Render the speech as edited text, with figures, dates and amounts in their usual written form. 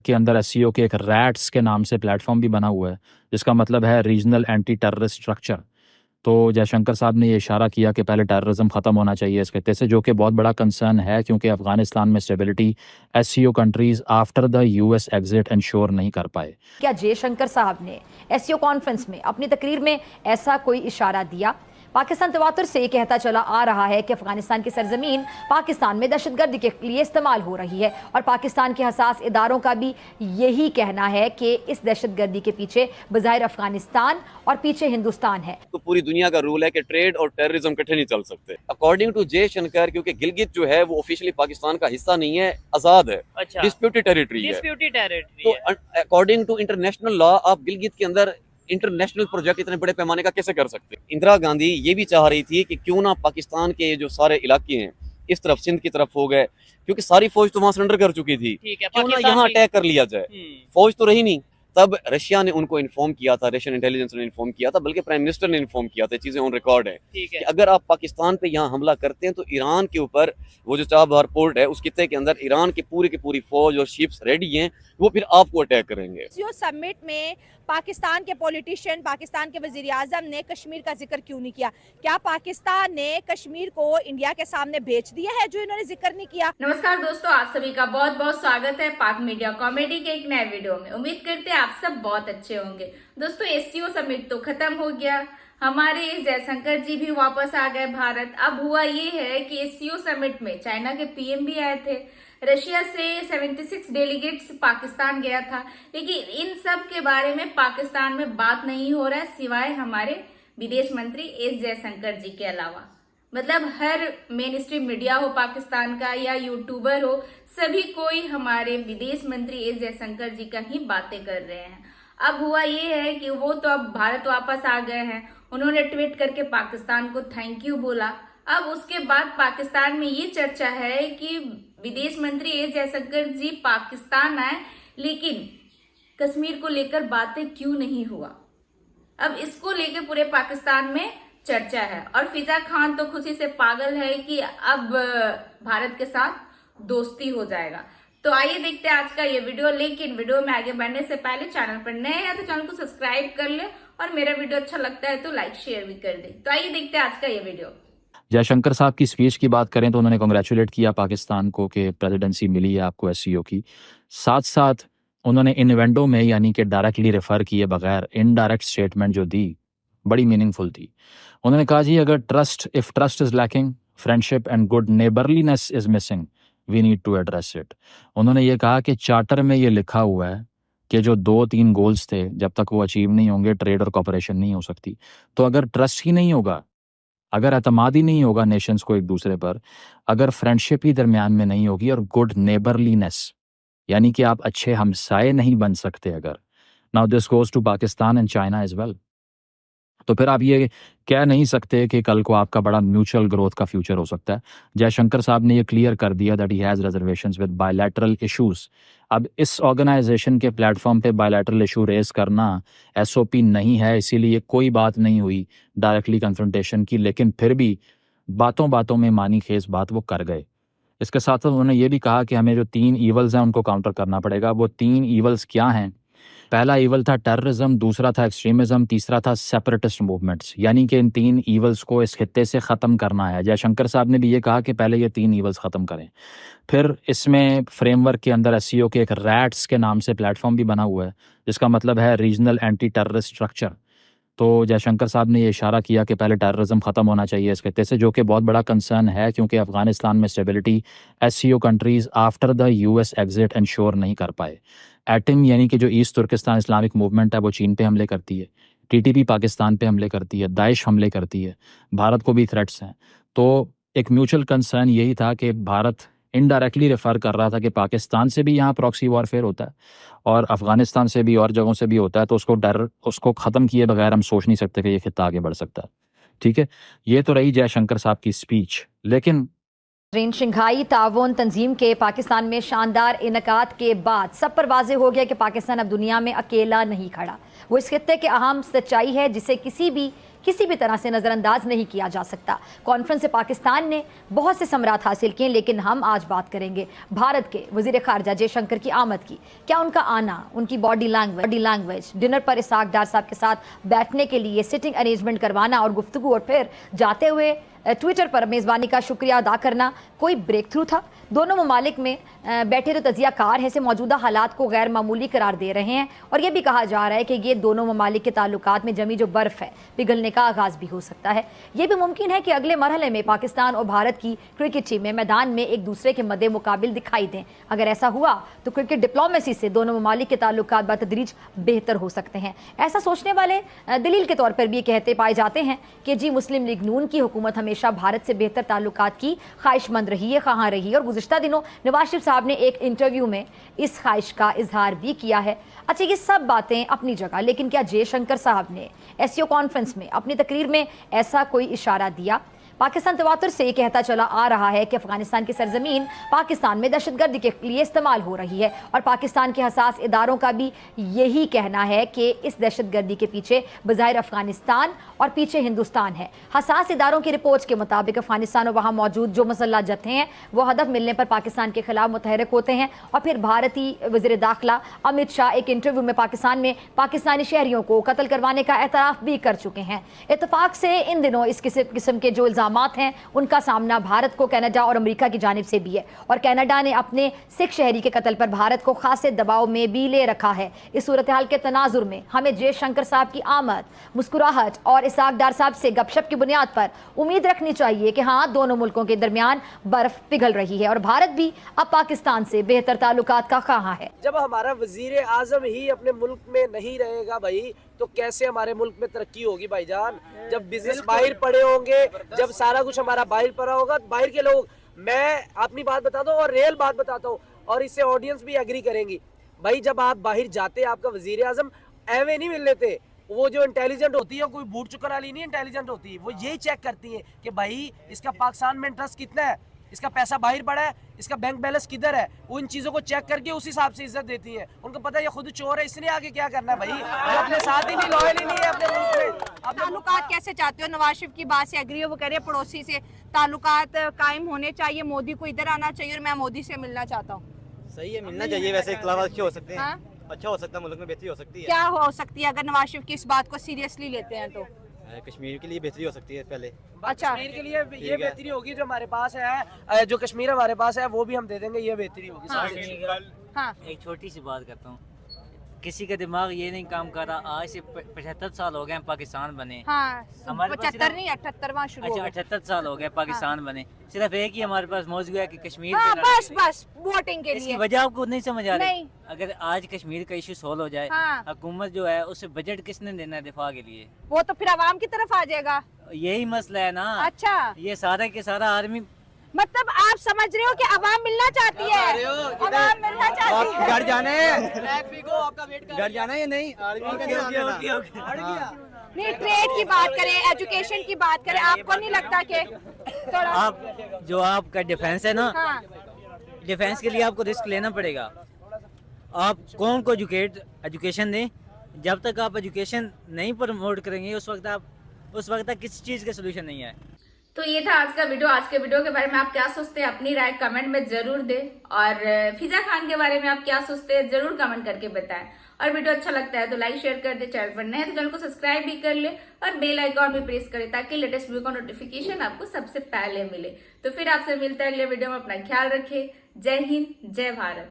के अंदर एससीओ के एक रैट्स के नाम से प्लेटफॉर्म भी बना हुआ है, जिसका मतलब है रीजनल एंटी टेररिस्ट स्ट्रक्चर। तो जयशंकर साहब ने ये इशारा किया कि पहले टेररिज्म ख़त्म होना चाहिए इस खत्ते से, जो कि बहुत बड़ा कंसर्न है, क्योंकि अफगानिस्तान में stability SCO countries after the US exit ensure नहीं कर पाए। क्या जयशंकर साहब ने एससीओ कॉन्फ्रेंस में अपनी तकरीर में ऐसा कोई इशारा दिया? पाकिस्तान तवातुर से कहता चला आ रहा है कि अफगानिस्तान की सरजमीन पाकिस्तान में दहशतगर्दी के लिए इस्तेमाल हो रही है, और पाकिस्तान के हसास इदारों का भी यही कहना है कि इस दहशतगर्दी के पीछे बज़ाहिर अफगानिस्तान और पीछे हिंदुस्तान है। तो पूरी दुनिया का रूल है कि ट्रेड और टेररिज्म इकट्ठे नहीं चल सकते। अकॉर्डिंग टू जयशंकर, क्योंकि गिलगित जो है वो ऑफिशियली पाकिस्तान का हिस्सा नहीं है, आजाद है, डिस्प्यूटेड टेरिटरी है। तो अकॉर्डिंग टू इंटरनेशनल लॉ आप गिलगित के अंदर इंटरनेशनल प्रोजेक्ट इतने बड़े पैमाने का कैसे कर सकते? इंदिरा गांधी ये भी चाह रही थी कि क्यों ना पाकिस्तान के जो सारे इलाके हैं इस तरफ सिंध की तरफ हो गए, क्योंकि सारी फौज तो वहां सरेंडर कर चुकी थी, क्यों ना यहाँ अटैक कर लिया जाए। फौज तो रही नहीं। तब रशिया ने उनको इन्फॉर्म किया था, रशियन इंटेलिजेंस ने इन्फॉर्म किया था, बल्कि प्राइम मिनिस्टर ने इन्फॉर्म किया था, चीजें ऑन रिकॉर्ड है कि अगर आप पाकिस्तान पे यहाँ हमला करते हैं तो ईरान के ऊपर वो जो चाबहार पोर्ट है उस खित्ते के अंदर ईरान की पूरी फौज और शिप्स रेडी हैं, वो फिर आपको अटैक करेंगे। समिट में पाकिस्तान के पॉलिटिशियन, पाकिस्तान के वजीर आजम ने कश्मीर का जिक्र क्यों नहीं किया? क्या पाकिस्तान ने कश्मीर को इंडिया के सामने बेच दिया है जो इन्होंने जिक्र नहीं किया? नमस्कार दोस्तों, आप सभी का बहुत बहुत स्वागत है पाक मीडिया कॉमेडी के एक नए वीडियो में। उम्मीद करते हैं आप सब बहुत अच्छे होंगे। दोस्तों, एससीओ समिट तो खत्म हो गया, हमारे जयशंकर जी भी वापस आ गए भारत। अब हुआ ये है कि एससीओ समिट में चाइना के पीएम भी आए थे, रशिया से 76 डेलीगेट्स पाकिस्तान गया था, लेकिन इन सब के बारे में पाकिस्तान में बात नहीं हो रहा है सिवाय हमारे विदेश मंत्री एस जयशंकर जी के अलावा। मतलब हर मेन स्ट्रीम मीडिया हो पाकिस्तान का या यूट्यूबर हो, सभी कोई हमारे विदेश मंत्री एस जयशंकर जी का ही बातें कर रहे हैं। अब हुआ ये है कि वो तो अब भारत वापस आ गए हैं, उन्होंने ट्वीट करके पाकिस्तान को थैंक यू बोला। अब उसके बाद पाकिस्तान में ये चर्चा है कि विदेश मंत्री एस जयशंकर जी पाकिस्तान आए, लेकिन कश्मीर को लेकर बातें क्यों नहीं हुआ। अब इसको लेकर पूरे पाकिस्तान में चर्चा है, और फिजा खान तो खुशी से पागल है कि अब भारत के साथ दोस्ती हो जाएगा। तो आइए देखते हैं आज का ये वीडियो। लेकिन वीडियो में आगे बढ़ने से पहले चैनल पर नए हैं तो चैनल को सब्सक्राइब कर ले, और मेरा वीडियो अच्छा लगता है तो लाइक शेयर भी कर दे। तो आइए देखते हैं आज का ये वीडियो। जयशंकर साहब की स्पीच की बात करें तो उन्होंने कांग्रेचुलेट किया पाकिस्तान को कि प्रेसिडेंसी मिली है आपको एससीओ की। साथ साथ उन्होंने इनवेंडो में, यानी कि डायरेक्टली रेफर किए बगैर इनडायरेक्ट स्टेटमेंट जो दी, बड़ी मीनिंगफुल थी। उन्होंने कहा जी, अगर if trust is lacking, friendship and good neighbourliness is missing, we need to address it. उन्होंने ये कहा कि चार्टर में ये लिखा हुआ है कि जो 2-3 गोल्स थे, जब तक वो अचीव नहीं होंगे ट्रेड और कॉपरेशन नहीं हो सकती। तो अगर ट्रस्ट ही नहीं होगा, अगर एतमाद ही नहीं होगा नेशंस को एक दूसरे पर, अगर फ्रेंडशिप ही दरमियान में नहीं होगी, और गुड नेबरलीनेस यानी कि आप अच्छे हमसाए नहीं बन सकते अगर, now this goes to Pakistan and China as well, तो फिर आप ये कह नहीं सकते कि कल को आपका बड़ा म्यूचुअल ग्रोथ का फ्यूचर हो सकता है। जयशंकर साहब ने ये क्लियर कर दिया that he has reservations with bilateral issues. अब इस ऑर्गेनाइजेशन के प्लेटफॉर्म पे बायलैटरल इशू रेस करना एसओपी नहीं है, इसीलिए कोई बात नहीं हुई डायरेक्टली कन्फ्रंटेशन की, लेकिन फिर भी बातों बातों में मानी खेस बात वो कर गए। इसके साथ साथ उन्होंने ये भी कहा कि हमें जो 3 ईवल्स हैं उनको काउंटर करना पड़ेगा। वो 3 ईवल्स क्या हैं? पहला ईवल था टेररिज्म, दूसरा था एक्सट्रीमिज्म, तीसरा था सेपरेटिस्ट मूवमेंट्स, यानी कि इन 3 ईवल्स को इस खित्ते से ख़त्म करना है। जयशंकर साहब ने भी ये कहा कि पहले ये 3 ईवल्स ख़त्म करें। फिर इसमें फ्रेमवर्क के अंदर एससीओ के एक रैट्स के नाम से प्लेटफॉर्म भी बना हुआ है, जिसका मतलब है रीजनल एंटी टेररिस्ट स्ट्रक्चर। तो जयशंकर साहब ने ये इशारा किया कि पहले टेररिज्म ख़त्म होना चाहिए इस खित्ते से, जो कि बहुत बड़ा कंसर्न है, क्योंकि अफगानिस्तान में stability SCO countries after the US exit ensure नहीं कर पाए। एटम यानी कि जो ईस्ट तुर्किस्तान इस्लामिक मूवमेंट है वो चीन पे हमले करती है, टीटीपी पाकिस्तान पे हमले करती है, दाइश हमले करती है, भारत को भी थ्रेट्स हैं। तो एक म्यूचुअल कंसर्न यही था कि भारत इनडायरेक्टली रेफर कर रहा था कि पाकिस्तान से भी यहाँ प्रॉक्सी वॉरफेयर होता है और अफगानिस्तान से भी और जगहों से भी होता है, तो उसको ख़त्म किए बगैर हम सोच नहीं सकते कि ये खित्ता आगे बढ़ सकता है। ठीक है, ये तो रही जयशंकर साहब की स्पीच। लेकिन शंघाई ताउन तंजीम के पाकिस्तान में शानदार इनकात के बाद सब पर वाज़ेह हो गया कि पाकिस्तान अब दुनिया में अकेला नहीं खड़ा। वो इस खित्ते के अहम सच्चाई है जिसे किसी भी किसी भी तरह से नज़रअंदाज नहीं किया जा सकता। कॉन्फ्रेंस से पाकिस्तान ने बहुत से समरात हासिल किए, लेकिन हम आज बात करेंगे भारत के वजीर खारजा जयशंकर की आमद की। क्या उनका आना, उनकी बॉडी लैंग्वेज, डिनर पर इसाक डार साहब के साथ बैठने के लिए सिटिंग अरेंजमेंट करवाना और गुफ्तगू, और फिर जाते हुए ट्विटर पर मेज़बानी का शुक्रिया अदा करना कोई ब्रेक थ्रू था? दोनों ममालिक में बैठे जो तजियाकार हैं से मौजूदा हालात को गैर मामूली करार दे रहे हैं, और यह भी कहा जा रहा है कि ये दोनों ममालिक के ताल्लुकात में जमी जो बर्फ़ है पिघलने का आगाज़ भी हो सकता है। यह भी मुमकिन है कि अगले मरहले में पाकिस्तान और भारत की क्रिकेट टीमें मैदान में एक दूसरे के मद्दे मुकाबिल दिखाई दें। अगर ऐसा हुआ तो क्रिकेट डिप्लोमेसी से दोनों ममालिक के ताल्लुकात बतदरीज बेहतर हो सकते हैं। ऐसा सोचने वाले दलील के तौर पर भी कहते पाए जाते हैं कि जी मुस्लिम लीग नून की हुकूमत हमेशा भारत से बेहतर ताल्लुकात की ख्वाहिशमंद रही है, ख़्वाहां रही है, और गुज़िश्ता दिनों नवाज शरीफ साहब ने एक इंटरव्यू में इस ख्वाहिश का इजहार भी किया है। अच्छा, ये सब बातें अपनी जगह, लेकिन क्या जयशंकर साहब ने एससीओ कॉन्फ्रेंस में अपनी तकरीर में ऐसा कोई इशारा दिया? पाकिस्तान तवातुर से ये कहता चला आ रहा है कि अफगानिस्तान की सरजमीन पाकिस्तान में दहशतगर्दी के लिए इस्तेमाल हो रही है, और पाकिस्तान के हसास इदारों का भी यही कहना है कि इस दहशतगर्दी के पीछे बज़ाहिर अफगानिस्तान और पीछे हिंदुस्तान है। हसास इदारों की रिपोर्ट्स के मुताबिक अफगानिस्तान और वहाँ मौजूद जो मुसल्लह जत्थे हैं वो हदफ मिलने पर पाकिस्तान के खिलाफ मुतहरक होते हैं, और फिर भारतीय वज़ीर दाखिला अमित शाह एक इंटरव्यू में पाकिस्तान में पाकिस्तानी शहरियों को कत्ल करवाने का एतराफ़ भी कर चुके हैं। इत्तफाक से इन दिनों इस किस्म के जो इल्ज़ाम हैं उनका सामना भारत को कनाडा और अमेरिका की जानिब से भी है, और कनाडा ने अपने सिख शहरी के कत्ल पर भारत को खासे दबाव में भी ले रखा है। इस सूरत हाल के तनाजुर में हमें जयशंकर साहब की आमद, मुस्कुराहट और इसाक डार साहब से गपशप की बुनियाद पर उम्मीद रखनी चाहिए कि हाँ, दोनों मुल्कों के दरमियान बर्फ पिघल रही है और भारत भी अब पाकिस्तान से बेहतर ताल्लुकात का ख्वाहां है। जब हमारा वजीर आजम ही अपने मुल्क में नहीं रहेगा भाई, तो कैसे हमारे मुल्क में तरक्की होगी भाईजान? जब बिजनेस बाहर पड़े होंगे, जब सारा कुछ हमारा बाहर पड़ा होगा, बाहर के लोग, मैं अपनी बात बताता हूँ और रियल बात बताता हूँ, और इससे ऑडियंस भी एग्री करेंगी भाई, जब आप बाहर जाते आपका वजीर आजम एवे नहीं मिल लेते। वो जो इंटेलिजेंट होती है, कोई बूट चुकन वाली नहीं इंटेलिजेंट होती, वो यही चेक करती है कि भाई इसका पाकिस्तान में इंटरेस्ट कितना है, इसका पैसा बाहर पड़ा है, इसका बैंक बैलेंस किधर है, वो इन चीजों को चेक करके उस हिसाब से इज्जत देती है। उनको पता है ये खुद चोर है, इसने आगे क्या करना है भाई, जो अपने साथ ही नहीं, लॉयल ही नहीं है अपने मुल्क में। ताल्लुकात कैसे चाहते हो? नवाज शरीफ की बात से एग्री हो, वो कह रहे हैं पड़ोसी से ताल्लुकात कायम होने चाहिए, मोदी को इधर आना चाहिए और मैं मोदी से मिलना चाहता हूँ। सही है, मिलना चाहिए। वैसे इख्तिलाफ अच्छे हो सकते हैं, हाँ? अच्छा हो सकता है, मुल्क में बेहतरी हो सकती है। क्या हो सकती है अगर नवाज शरीफ की इस बात को सीरियसली लेते हैं तो? कश्मीर के लिए बेहतरी हो सकती है पहले। अच्छा, कश्मीर के लिए ये बेहतरी होगी जो हमारे पास है, जो कश्मीर हमारे पास है वो भी हम दे देंगे, ये बेहतरी होगी। हाँ, एक छोटी सी बात करता हूँ, किसी का दिमाग ये नहीं काम कर रहा, आज से 75 साल हो गए हैं पाकिस्तान बने। हाँ, हमारे पास 75 नहीं 78वां शुरू हो अच्छा गया। 78 साल हो गए पाकिस्तान बने, सिर्फ एक ही हमारे पास मौजूद है कि कश्मीर हाँ, पे लड़ाई बस वोटिंग के इसकी लिए। वजह आपको नहीं समझ आ रही? नहीं। अगर आज कश्मीर का इशू सोल्व हो जाए, हाँ। हुकूमत जो है उसे बजट किसने देना है दिफा के लिए? वो तो फिर आवाम की तरफ आ जाएगा। यही मसला है ना। अच्छा, ये सारा के सारा आर्मी, मतलब आप समझ रहे हो कि आवाम मिलना चाहती है, आवाम मिलना चाहती है। घर जाना है, घर जाना है या नहीं? नहीं, ट्रेड की बात करें, एजुकेशन की बात करें, आपको नहीं लगता कि थोड़ा आप जो आपका डिफेंस है ना, हाँ, डिफेंस के लिए आपको रिस्क लेना पड़ेगा। आप कौन को एजुकेशन दें, जब तक आप एजुकेशन नहीं प्रमोट करेंगे उस वक्त तक किसी चीज़ का सोल्यूशन नहीं है। तो ये था आज का वीडियो। आज के वीडियो के बारे में आप क्या सोचते हैं, अपनी राय कमेंट में जरूर दें, और फिजा खान के बारे में आप क्या सोचते हैं जरूर कमेंट करके बताएं। और वीडियो अच्छा लगता है तो लाइक शेयर कर दे, चैनल पर नए हैं तो चैनल को सब्सक्राइब भी कर ले और बेल आइकॉन भी प्रेस करें ताकि लेटेस्ट वीडियो का नोटिफिकेशन आपको सबसे पहले मिले। तो फिर आपसे मिलता है अगले वीडियो में, अपना ख्याल रखें। जय हिंद, जय भारत।